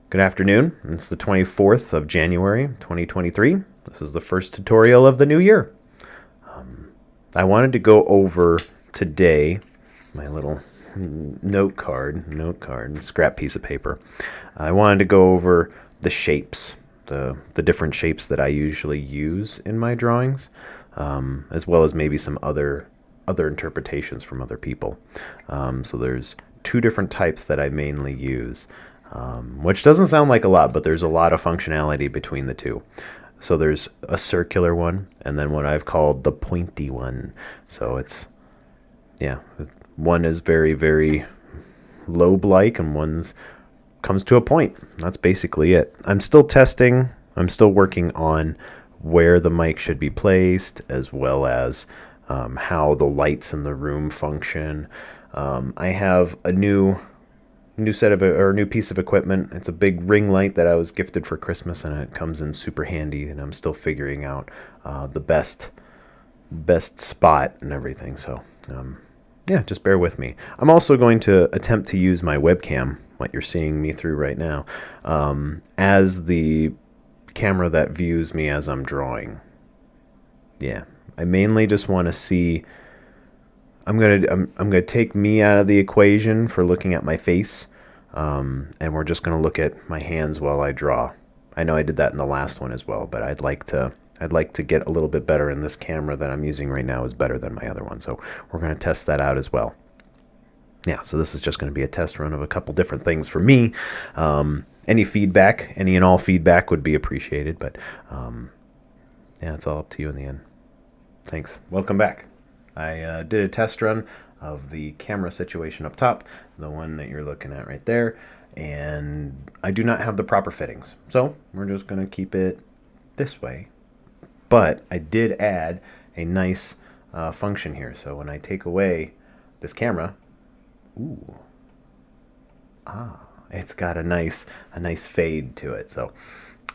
Good afternoon. It's the 24th of January, 2023. This is the first tutorial of the new year. I wanted to go over today my little note card, scrap piece of paper. I wanted to go over the shapes, the different shapes that I usually use in my drawings, as well as maybe some other interpretations from other people. So there's two different types that I mainly use, which doesn't sound like a lot, but there's a lot of functionality between the two. So there's a circular one, and then what I've called the pointy one. So it's, yeah, one is very, very lobe-like, and one's comes to a point. That's basically it. I'm still testing. I'm still working on where the mic should be placed, as well as how the lights in the room function. I have a new piece of equipment. It's a big ring light that I was gifted for Christmas, and it comes in super handy, and I'm still figuring out the best spot and everything. So yeah, just bear with me. I'm also going to attempt to use my webcam, what you're seeing me through right now, as the camera that views me as I'm drawing. Yeah, I mainly just want to see. I'm gonna take me out of the equation for looking at my face, and we're just gonna look at my hands while I draw. I know I did that in the last one as well, but I'd like to get a little bit better, and this camera that I'm using right now is better than my other one, so we're gonna test that out as well. Yeah, so this is just gonna be a test run of a couple different things for me. Any feedback, any and all feedback would be appreciated, but yeah, it's all up to you in the end. Thanks. Welcome back. I did a test run of the camera situation up top, the one that you're looking at right there, and I do not have the proper fittings. So we're just going to keep it this way. But I did add a nice function here. So when I take away this camera, it's got a nice fade to it. So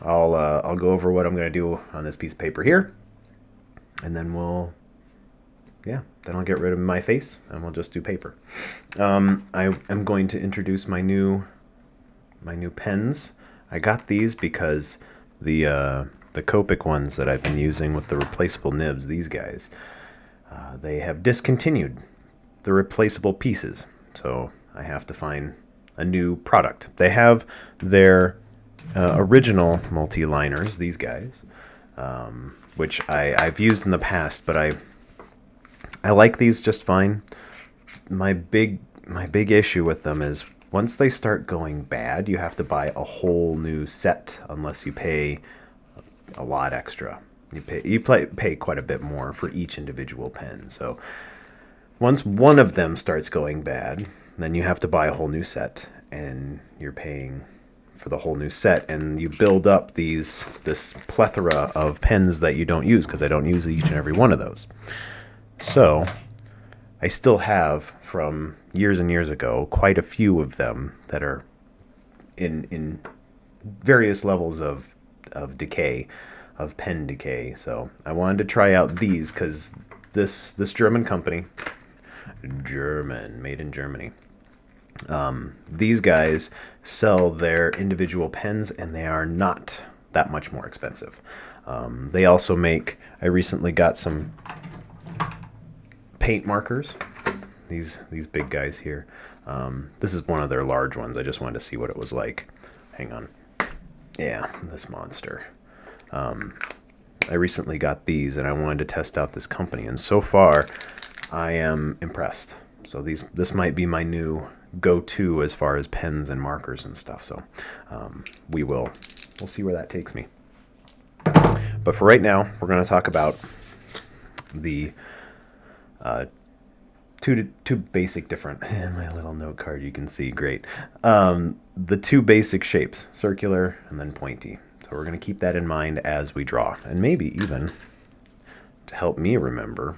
I'll go over what I'm going to do on this piece of paper here, and then then I'll get rid of my face, and we'll just do paper. I am going to introduce my new pens. I got these because the Copic ones that I've been using with the replaceable nibs, these guys, they have discontinued the replaceable pieces. So I have to find a new product. They have their original multi-liners, these guys, which I've used in the past, but I like these just fine. My big issue with them is once they start going bad, you have to buy a whole new set unless you pay a lot extra. You pay quite a bit more for each individual pen. So once one of them starts going bad, then you have to buy a whole new set, and you're paying for the whole new set, and you build up this plethora of pens that you don't use, because I don't use each and every one of those. So I still have, from years and years ago, quite a few of them that are in various levels of decay, of pen decay. So I wanted to try out these, because this German company, made in Germany, these guys sell their individual pens, and they are not that much more expensive. They also make, I recently got some paint markers, these big guys here. This is one of their large ones. I just wanted to see what it was like. Hang on. Yeah, this monster. I recently got these, and I wanted to test out this company, and so far I am impressed. So this might be my new go-to as far as pens and markers and stuff. So we'll see where that takes me. But for right now, we're going to talk about the two basic different, my little note card, you can see, great. The two basic shapes, circular and then pointy. So we're going to keep that in mind as we draw, and maybe even to help me remember,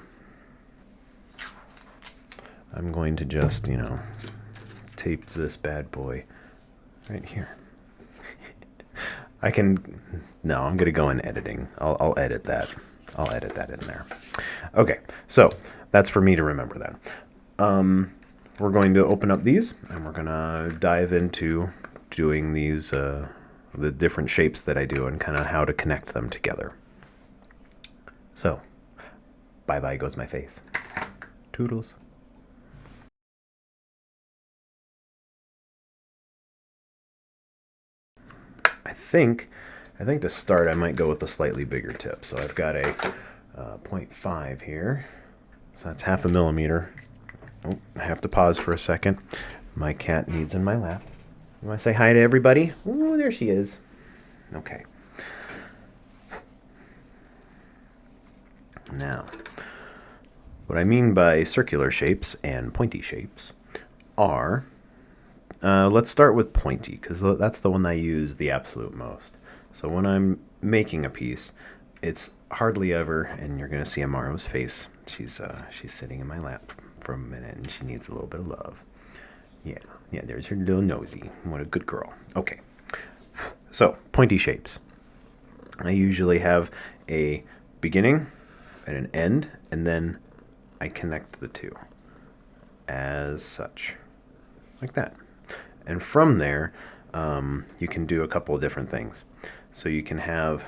I'm going to just, tape this bad boy right here. I'm going to go in editing. I'll edit that. I'll edit that in there. Okay, so that's for me to remember then. We're going to open up these, and we're going to dive into doing these, the different shapes that I do and kind of how to connect them together. So, bye-bye goes my face. Toodles. I think to start I might go with a slightly bigger tip. So I've got a 0.5 here. So that's 0.5 millimeter. Oh, I have to pause for a second. My cat needs in my lap. You want to say hi to everybody? Oh, there she is. Okay. Now, what I mean by circular shapes and pointy shapes are, let's start with pointy, because that's the one I use the absolute most. So when I'm making a piece, it's hardly ever, and you're going to see Amaro's face. She's sitting in my lap for a minute, and she needs a little bit of love. Yeah, there's her little nosy. What a good girl. Okay. So, pointy shapes. I usually have a beginning and an end, and then I connect the two as such, like that. And from there, you can do a couple of different things. So you can have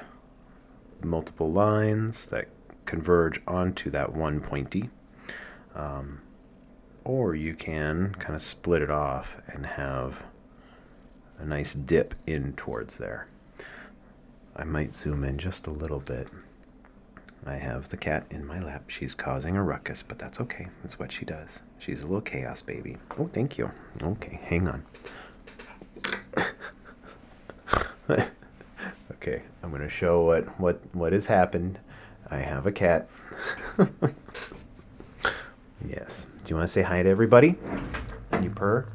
multiple lines that converge onto that one pointy, or you can kind of split it off and have a nice dip in towards there. I might zoom in just a little bit. I have the cat in my lap. She's causing a ruckus, but that's okay. That's what she does. She's a little chaos baby. Oh, thank you. Okay, hang on. Okay, I'm going to show what has happened. I have a cat. Yes. Do you want to say hi to everybody? Can you purr?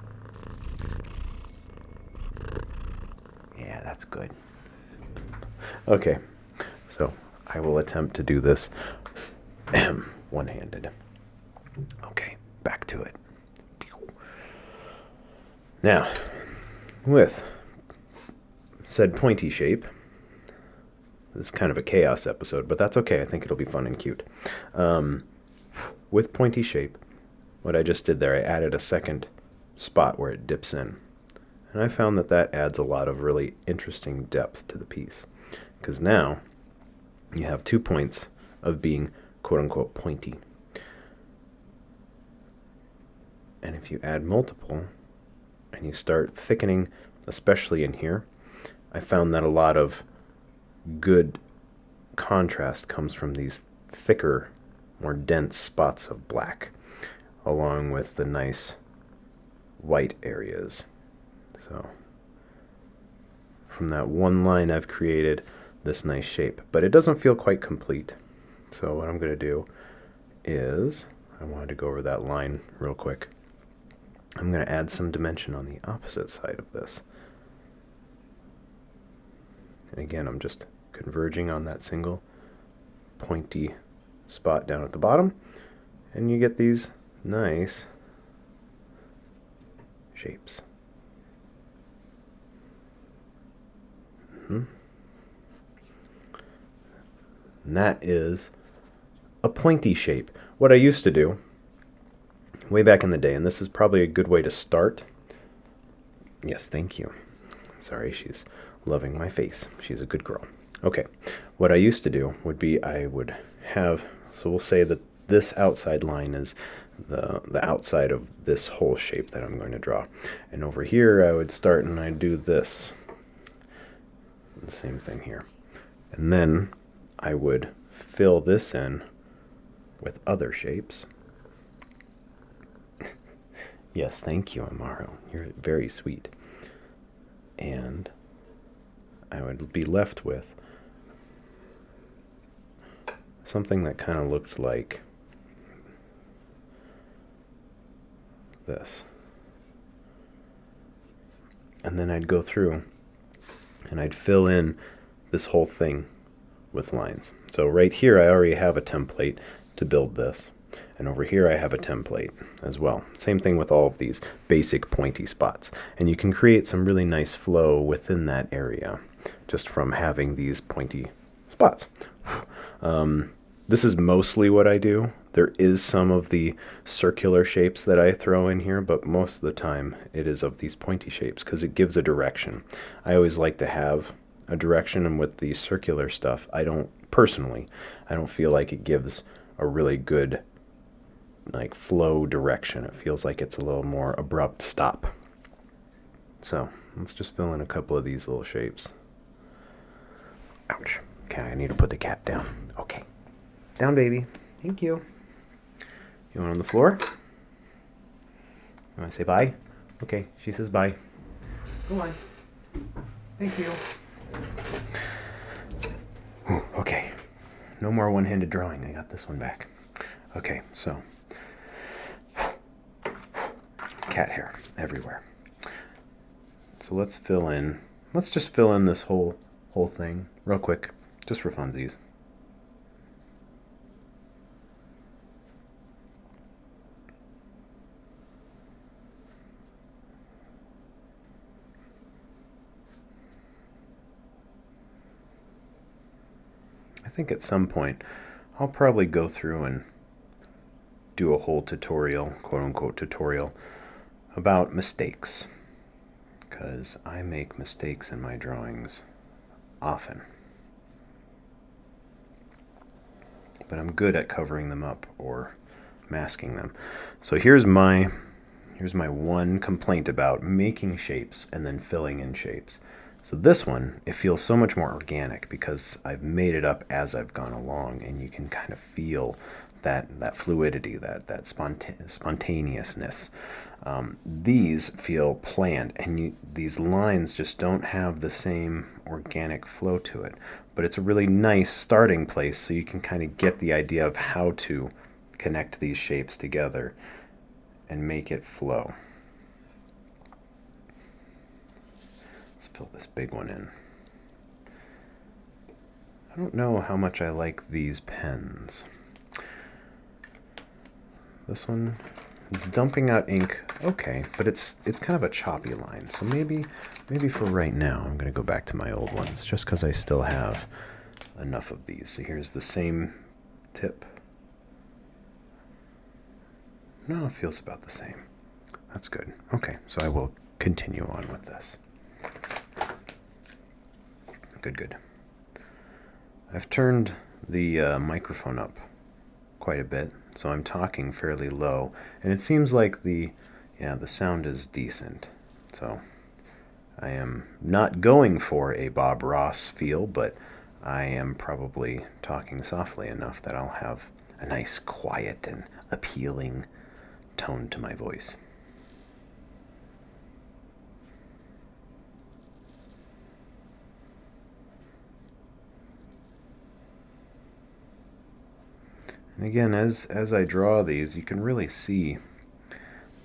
Yeah, that's good. Okay, so I will attempt to do this one-handed. Okay, back to it. Now, with said pointy shape, this is kind of a chaos episode, but that's okay. I think it'll be fun and cute. With pointy shape, what I just did there, I added a second spot where it dips in. And I found that adds a lot of really interesting depth to the piece. Because now you have 2 points of being quote-unquote pointy. And if you add multiple and you start thickening, especially in here, I found that a lot of good contrast comes from these thicker, more dense spots of black, along with the nice white areas. So from that one line I've created this nice shape, but it doesn't feel quite complete. So what I'm going to do is, I wanted to go over that line real quick. I'm going to add some dimension on the opposite side of this. And again, I'm just converging on that single pointy spot down at the bottom, and you get these nice shapes. And that is a pointy shape. What I used to do way back in the day, and this is probably a good way to start. Yes, thank you. Sorry, she's loving my face. She's a good girl. Okay, what I used to do would be I would have, so we'll say that this outside line is the outside of this whole shape that I'm going to draw. And over here I would start and I'd do this. The same thing here. And then I would fill this in with other shapes. Yes, thank you, Amaro. You're very sweet. And I would be left with something that kind of looked like this. And then I'd go through and I'd fill in this whole thing with lines. So right here I already have a template to build this. And over here I have a template as well. Same thing with all of these basic pointy spots. And you can create some really nice flow within that area just from having these pointy spots. This is mostly what I do, There is some of the circular shapes that I throw in here, but most of the time it is of these pointy shapes because it gives a direction. I always like to have a direction, and with the circular stuff, I don't feel like it gives a really good like flow direction. It feels like it's a little more abrupt stop. So let's just fill in a couple of these little shapes. Ouch. Okay, I need to put the cat down. Okay. Down, baby. Thank you. You want on the floor? You want to say bye? Okay, she says bye. Go on. Thank you. Whew, okay. No more one-handed drawing. I got this one back. Okay, so cat hair everywhere. So let's just fill in this whole thing real quick, just for funsies. I think at some point I'll probably go through and do a whole tutorial, quote unquote tutorial, about mistakes, because I make mistakes in my drawings often. But I'm good at covering them up or masking them. So here's my one complaint about making shapes and then filling in shapes. So this one, it feels so much more organic because I've made it up as I've gone along, and you can kind of feel that fluidity, that spontaneousness. These feel planned, and these lines just don't have the same organic flow to it. But it's a really nice starting place, so you can kind of get the idea of how to connect these shapes together and make it flow. Let's fill this big one in. I don't know how much I like these pens. This one, it's dumping out ink, okay, but it's kind of a choppy line. So maybe for right now, I'm going to go back to my old ones, just because I still have enough of these. So here's the same tip. No, it feels about the same. That's good. Okay, so I will continue on with this. Good. I've turned the microphone up quite a bit, so I'm talking fairly low, and it seems like the sound is decent. So I am not going for a Bob Ross feel, but I am probably talking softly enough that I'll have a nice, quiet, and appealing tone to my voice. And again, as I draw these, you can really see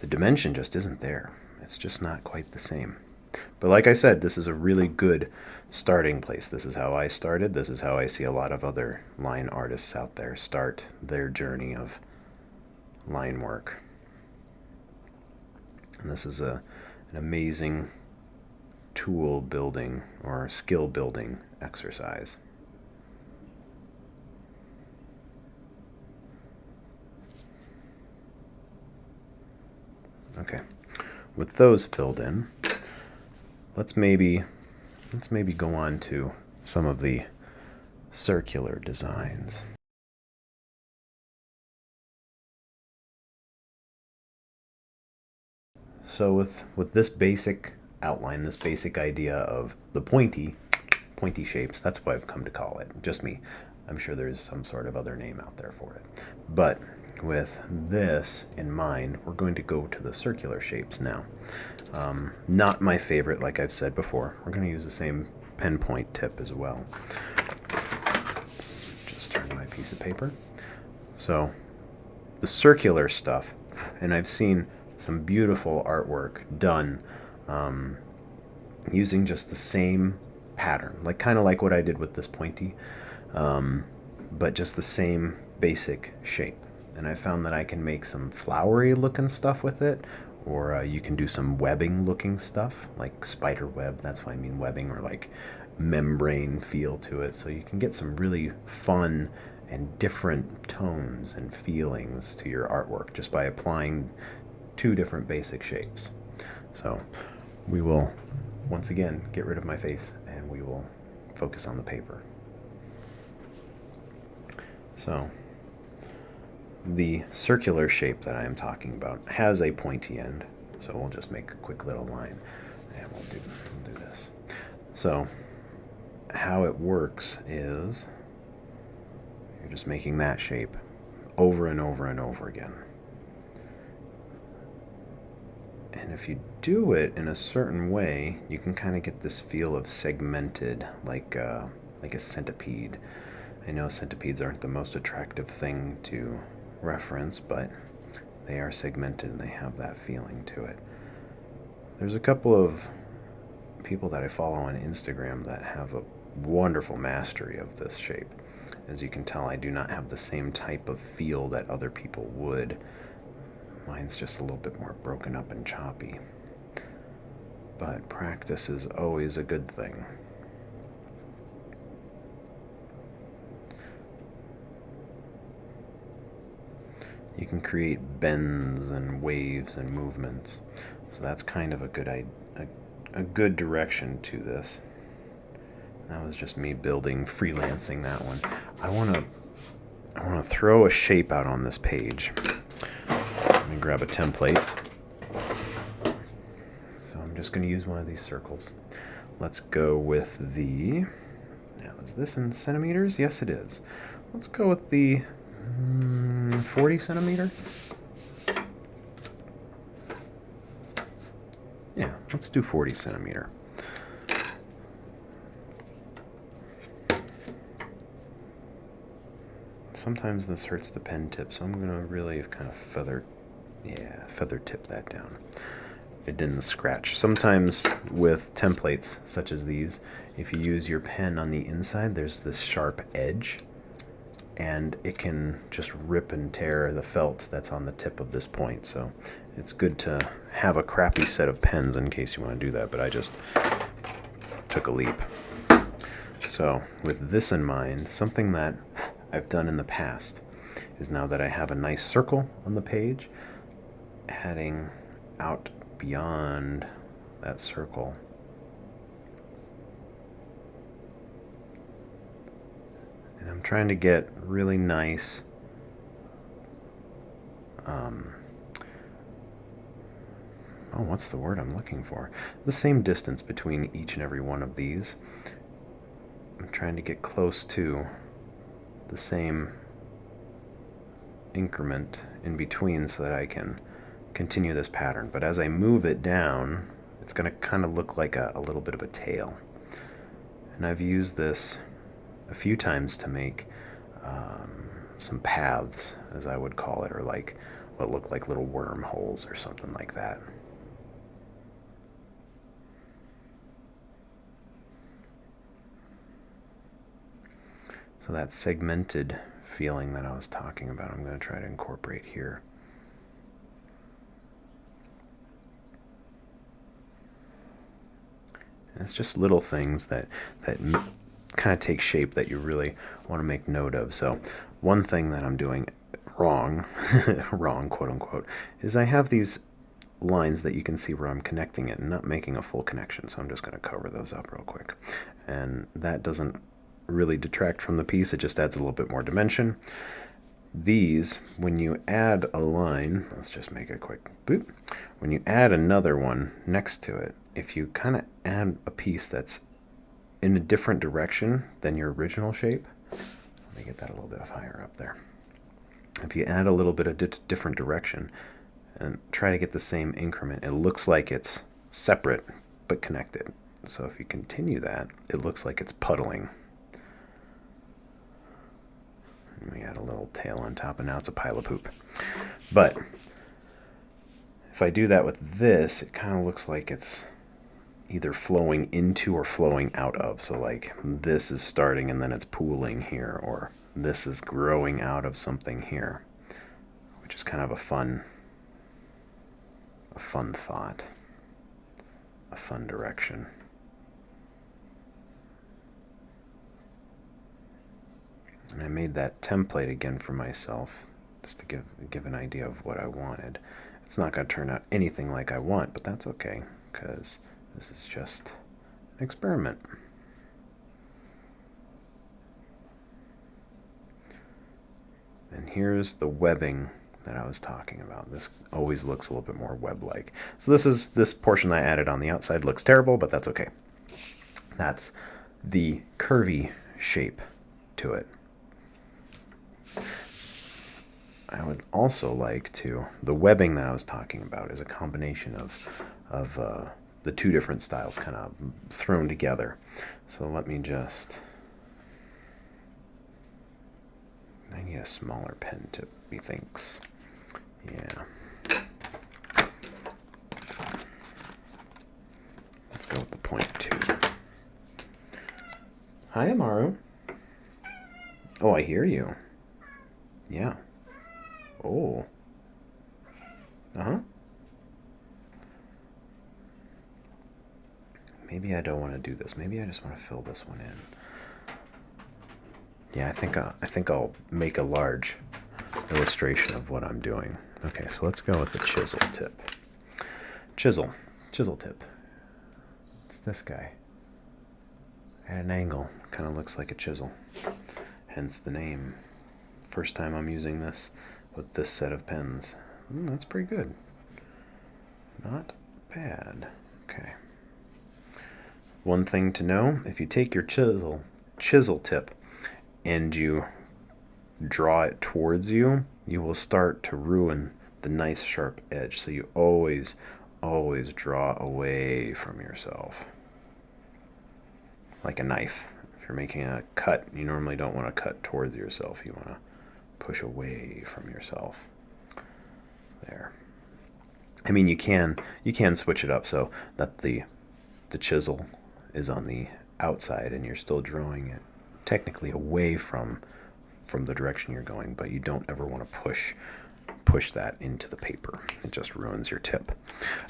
the dimension just isn't there. It's just not quite the same. But like I said, this is a really good starting place. This is how I started. This is how I see a lot of other line artists out there start their journey of line work. And this is an amazing tool building or skill building exercise. Okay, with those filled in, let's maybe go on to some of the circular designs. So with this basic outline, this basic idea of the pointy shapes, that's what I've come to call it. Just me. I'm sure there's some sort of other name out there for it. But with this in mind, we're going to go to the circular shapes now. Not my favorite, like I've said before. We're going to use the same pen point tip as well. Just turn my piece of paper. So the circular stuff, and I've seen some beautiful artwork done using just the same pattern, like kind of like what I did with this pointy, but just the same basic shape. And I found that I can make some flowery looking stuff with it, or you can do some webbing looking stuff, like spider web, that's why I mean webbing, or like membrane feel to it. So you can get some really fun and different tones and feelings to your artwork just by applying two different basic shapes. So we will once again get rid of my face and we will focus on the paper. So the circular shape that I am talking about has a pointy end, so we'll just make a quick little line and we'll do this. So how it works is you're just making that shape over and over and over again. And if you do it in a certain way, you can kind of get this feel of segmented, like a centipede. I know centipedes aren't the most attractive thing to reference, but they are segmented and they have that feeling to it. There's a couple of people that I follow on Instagram that have a wonderful mastery of this shape. As you can tell, I do not have the same type of feel that other people would. Mine's just a little bit more broken up and choppy. But practice is always a good thing. You can create bends and waves and movements. So that's kind of a good direction to this. That was just me freelancing that one. I want to throw a shape out on this page. Let me grab a template. So I'm just going to use one of these circles. Let's go with now is this in centimeters? Yes, it is. Let's go with the 40 centimeter. Yeah, let's do 40 centimeter. Sometimes this hurts the pen tip, so I'm going to really kind of feather tip that down. It didn't scratch. Sometimes with templates such as these, if you use your pen on the inside, there's this sharp edge, and it can just rip and tear the felt that's on the tip of this point. So it's good to have a crappy set of pens in case you want to do that, but I just took a leap. So with this in mind, something that I've done in the past is, now that I have a nice circle on the page, adding out beyond that circle and I'm trying to get really nice what's the word I'm looking for? The same distance between each and every one of these. I'm trying to get close to the same increment in between so that I can continue this pattern. But as I move it down, it's going to kind of look like a little bit of a tail. And I've used this a few times to make some paths, as I would call it, or like what look like little wormholes or something like that. So that segmented feeling that I was talking about, I'm going to try to incorporate here. And it's just little things that kind of take shape that you really want to make note of. So one thing that I'm doing wrong, quote unquote, is I have these lines that you can see where I'm connecting it and not making a full connection. So I'm just going to cover those up real quick. And that doesn't really detract from the piece. It just adds a little bit more dimension. These, when you add a line, let's just make a quick boop. When you add another one next to it, if you kind of add a piece that's in a different direction than your original shape, let me get that a little bit higher up there. If you add a little bit of different direction and try to get the same increment, it looks like it's separate but connected. So if you continue that, it looks like it's puddling. And we add a little tail on top, and now it's a pile of poop. But if I do that with this, it kind of looks like it's either flowing into or flowing out of. So like this is starting and then it's pooling here, or this is growing out of something here, which is kind of a fun thought, a fun direction. And I made that template again for myself, just to give an idea of what I wanted. It's not going to turn out anything like I want, but that's okay, because this is just an experiment. And here's the webbing that I was talking about. This always looks a little bit more web-like. So this portion that I added on the outside looks terrible, but that's okay. That's the curvy shape to it. I would also like to, the webbing that I was talking about is a combination of the two different styles kind of thrown together. So let me just, I need a smaller pen tip, methinks. Yeah. Let's go with the .2. Hi, Amaru. Oh, I hear you. Yeah. Oh. Uh-huh. Maybe I don't want to do this. Maybe I just want to fill this one in. Yeah, I think I'll make a large illustration of what I'm doing. Okay, so let's go with the chisel tip. Chisel tip. It's this guy. At an angle, kind of looks like a chisel. Hence the name. First time I'm using this with this set of pens. That's pretty good. Not bad. Okay. One thing to know, if you take your chisel tip and you draw it towards you, you will start to ruin the nice sharp edge. So you always draw away from yourself. Like a knife. If you're making a cut, you normally don't want to cut towards yourself. You want to push away from yourself. There. I mean, you can switch it up so that the chisel is on the outside and you're still drawing it technically away from the direction you're going, but you don't ever want to push that into the paper. It just ruins your tip.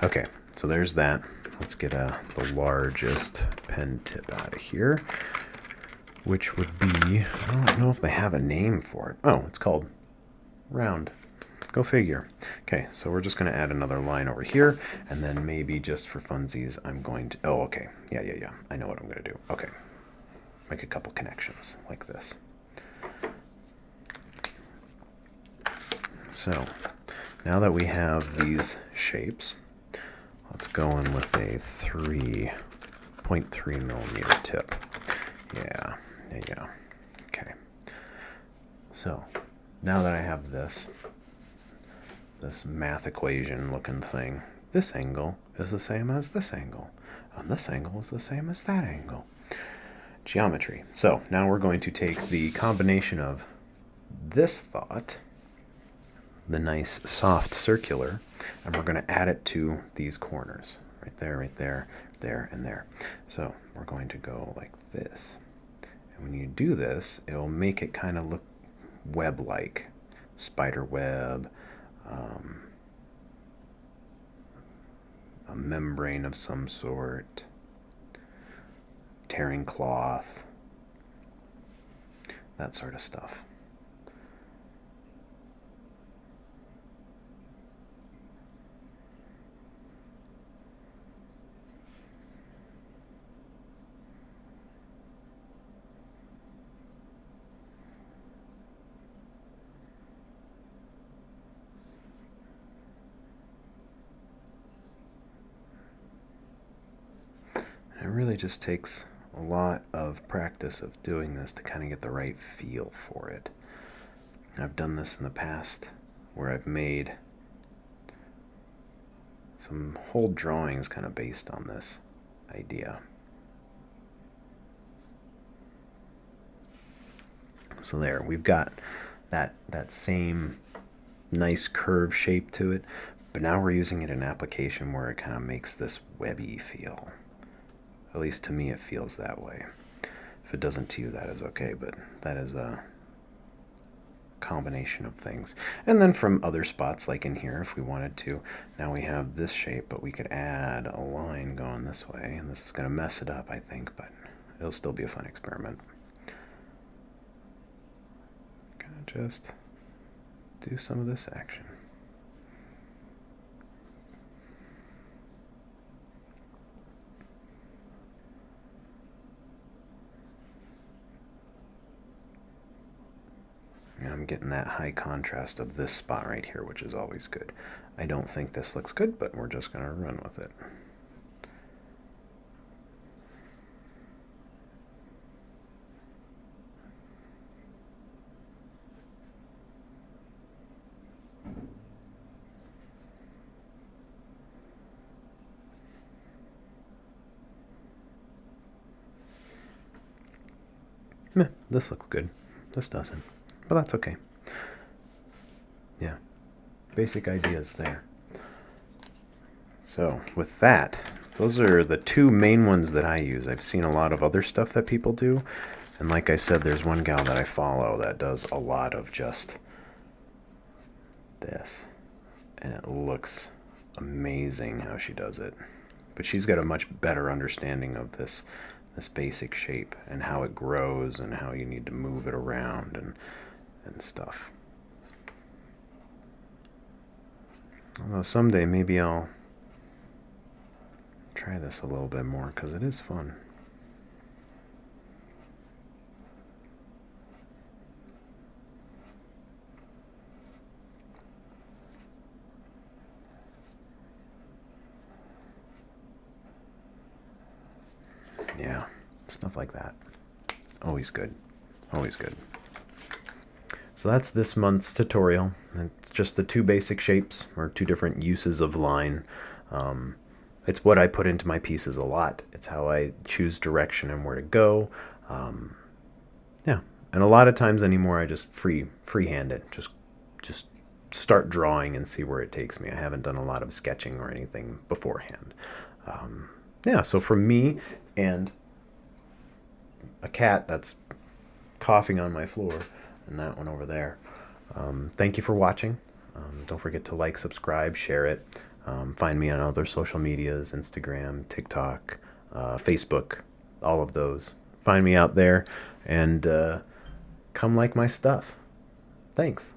Okay, so there's that. Let's get the largest pen tip out of here, which would be, I don't know if they have a name for it. Oh, it's called round. Go figure. Okay, so we're just going to add another line over here, and then maybe just for funsies, I'm going to, oh, okay, yeah, I know what I'm going to do. Okay, make a couple connections like this. So, now that we have these shapes, let's go in with a 3.3 millimeter tip. Yeah, there you go. Okay. So, now that I have this math equation looking thing, this angle is the same as this angle, and this angle is the same as that angle. Geometry. So, now we're going to take the combination of this thought, the nice soft circular, and we're going to add it to these corners. Right there, there, and there. So we're going to go like this. And when you do this, it'll make it kind of look web-like. Spider web, a membrane of some sort, tearing cloth, that sort of stuff. It really just takes a lot of practice of doing this to kind of get the right feel for it. I've done this in the past where I've made some whole drawings kind of based on this idea. So there, we've got that same nice curve shape to it, but now we're using it in an application where it kind of makes this webby feel. At least to me it feels that way. If it doesn't to you, that is okay, but that is a combination of things. And then from other spots, like in here, if we wanted to, now we have this shape, but we could add a line going this way, and this is going to mess it up, I think, but it'll still be a fun experiment. just do some of this action. And I'm getting that high contrast of this spot right here, which is always good. I don't think this looks good, but we're just going to run with it. Meh, this looks good. This doesn't. But that's okay. Yeah. Basic ideas there. So with that, those are the two main ones that I use. I've seen a lot of other stuff that people do. And like I said, there's one gal that I follow that does a lot of just this. And it looks amazing how she does it. But she's got a much better understanding of this basic shape and how it grows and how you need to move it around and stuff. Although someday maybe I'll try this a little bit more because it is fun. Yeah, stuff like that. Always good. Always good. So that's this month's tutorial. It's just the two basic shapes, or two different uses of line. It's what I put into my pieces a lot. It's how I choose direction and where to go. Yeah, and a lot of times anymore I just freehand it. Just start drawing and see where it takes me. I haven't done a lot of sketching or anything beforehand. Yeah, so for me and a cat that's coughing on my floor, and that one over there. Thank you for watching. Don't forget to like, subscribe, share it. Find me on other social medias, Instagram, TikTok, Facebook, all of those. Find me out there and come like my stuff. Thanks.